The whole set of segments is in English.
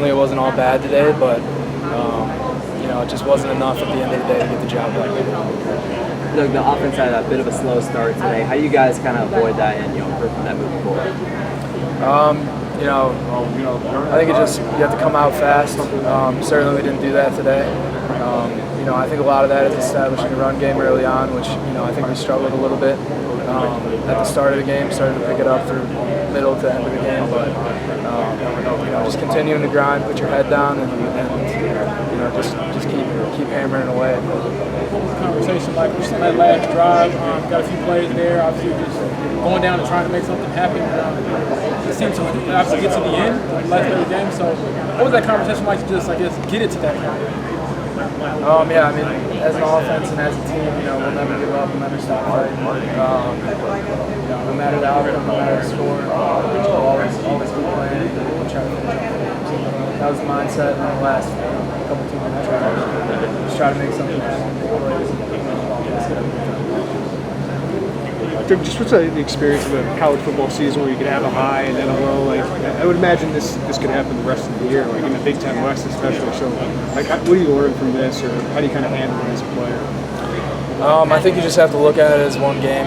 certainly it wasn't all bad today, but it just wasn't enough at the end of the day to get the job done. Doug, the offense had a bit of a slow start today. How do you guys kind of avoid that and improve from that moving forward? I think you have to come out fast. Certainly we didn't do that today. I think a lot of that is establishing a run game early on, which I think we struggled a little bit at the start of the game. Started to pick it up through middle to end of the game, but just continuing to grind, put your head down, and just keep hammering away. Conversation like we saw that last drive, got a few plays there. Obviously, just going down and trying to make something happen. It seemed to obviously get to the end, the last play of the game. So, what was that conversation like to just, get it to that point? As an offense and as a team, we'll never give up, we'll never stop fighting. No matter the outcome, no matter the score, we'll always keep playing and try to finish the game. So that was the mindset in the last couple 2 minutes. Just try to make something happen, big plays, Just what's the experience of a college football season where you could have a high and then a low? I would imagine this could happen the rest of the year, in the Big Ten West especially. So, what do you learn from this, or how do you kind of handle it as a player? I think you just have to look at it as one game.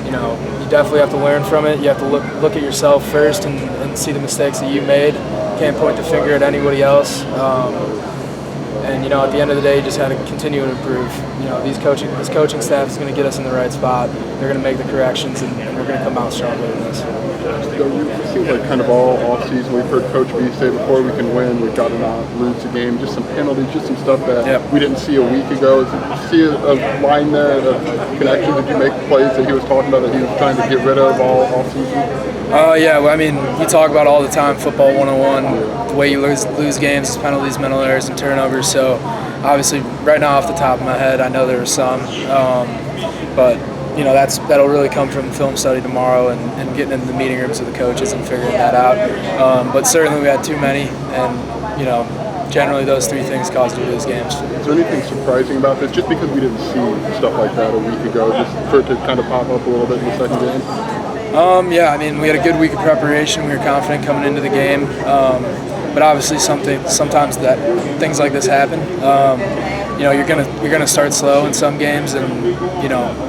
You definitely have to learn from it. You have to look at yourself first and see the mistakes that you made. Can't point the finger at anybody else. At the end of the day, you just had to continue to improve. This coaching staff is going to get us in the right spot. They're going to make the corrections, and we're going to come out stronger than this. It seems like kind of all off-season we've heard Coach B say before we can win, we've got to not lose the game. Just some penalties, just some stuff that we didn't see a week ago. Did you see a line there of connection? Did you make plays that he was talking about that he was trying to get rid of all off-season? You talk about all the time, football 101. The way you lose games is penalties, mental errors, and turnovers. So, obviously, right now off the top of my head, I know there were some. That'll really come from film study tomorrow and getting into the meeting rooms with the coaches and figuring that out. But certainly we had too many, and generally those 3 things caused you to lose games. Is there anything surprising about this? Just because we didn't see stuff like that a week ago, just for it to kind of pop up a little bit in the second game? We had a good week of preparation. We were confident coming into the game. But obviously sometimes things like this happen. You're gonna start slow in some games, and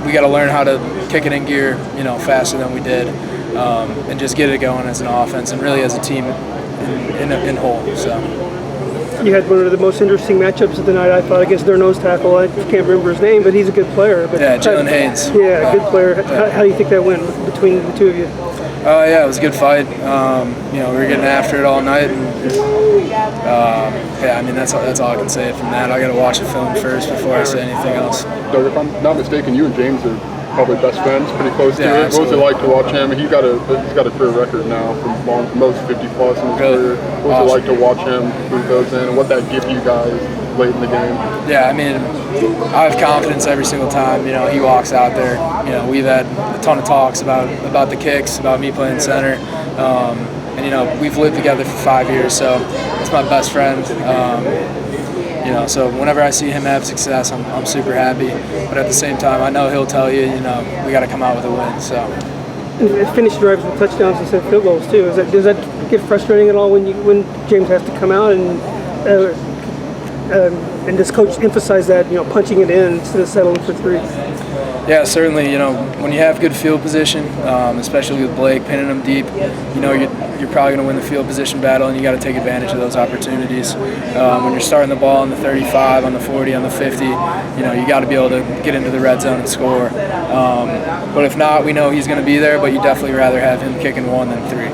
we got to learn how to kick it in gear faster than we did, and just get it going as an offense and really as a team in whole. So. You had one of the most interesting matchups of the night, I thought, against their nose tackle. I can't remember his name, but he's a good player. Jalen Haynes. Yeah, good player. How do you think that went between the two of you? It was a good fight. We were getting after it all night. And, that's all I can say from that. I got to watch the film first before I say anything else. Doug, if I'm not mistaken, you and James are probably best friends, pretty close to it. Absolutely. What was it like to watch him? He's got a career record now from most 50 plus in his career. What was it like to watch him move those in, and what that give you guys late in the game? I have confidence every single time. He walks out there. We've had a ton of talks about the kicks, about me playing center, and we've lived together for 5 years, so it's my best friend. So whenever I see him have success, I'm super happy. But at the same time, I know he'll tell you, we got to come out with a win. So. And finish drives with touchdowns instead of field goals too. Does that get frustrating at all when James has to come out and does coach emphasize that punching it in instead of settling for 3? Yeah, certainly. When you have good field position, especially with Blake pinning him deep, you're probably going to win the field position battle, and you got to take advantage of those opportunities. When you're starting the ball on the 35, on the 40, on the 50, you got to be able to get into the red zone and score. But if not, we know he's going to be there, but you definitely rather have him kicking 1 than 3.